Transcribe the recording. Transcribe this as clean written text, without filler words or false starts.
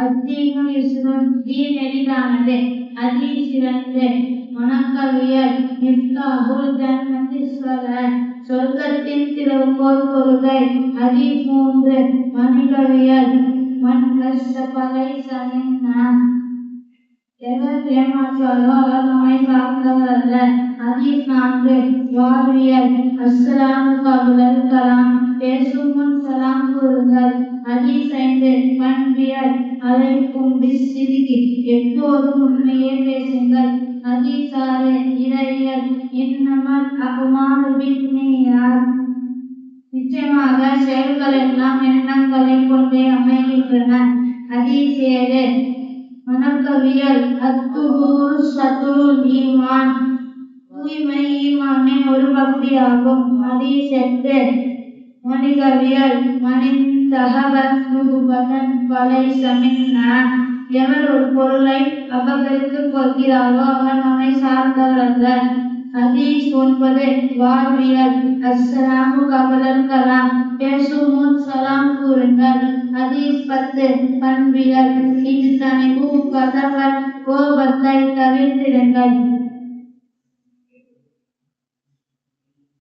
அத்தீனு யுஸ்ருன் தீன் எளிதானது ஹதீஸ் 2 மனக்கவியல் மிஃப்தாஹுல் ஜன்னத்தி ஸலாத் சொர்க்கத்தின் திறவுகோல் தொழுகை ஹதீஸ் 3 மணிகவியல் மன் கஷ்ஷபலைஸ மின்னா எவர் ஏமாற்றுவாரோ அவர் நம்மை சார்ந்தவர் அல்ல ஹதீஸ் 4 வாழ்வியல் அஸ்ஸலாமு கபுலல் கலாம் பேசும் முன் சலாம் கூறுங்கள் ஹதீஸ் 5 பண்பியல் அலைக்கும் பிஸ்ஸிதிகி எப்போதும் உண்மையே பேசுங்கள் ஹதீஸ் 6 இறையியல் இன்னமல் அஅமாலு பின்னியாத் நிச்சயமாக செயல்கள் எல்லாம் எண்ணங்களை கொண்டே அமைகின்றன ஹதீஸ் 7 மனக்கவியல் அத்துஹூர் ஷத்ருல் ஈமான் தூய்மை ஈமானின் ஒரு பகுதியாகும் ஹதீஸ் 8 மணிகவியல் மனின் தஹபத் நுபுவதன் ஃபலைஸ மின்னா எவர் ஒரு பொருளை அபகரித்துக் கொள்கிறாரோ அவர் நம்மை சார்ந்தவர் அல்ல ஹதீஸ் 9 வாழ்வியல் அஸ்ஸலாமு கபுலல் கலாம் பேசும் முன் சலாம் கூறுங்கள் ஹதீஸ் 10 பண்பியல் இஜ்தனிபு கதபல் கோபத்தை தவிர்த்திடுங்கள்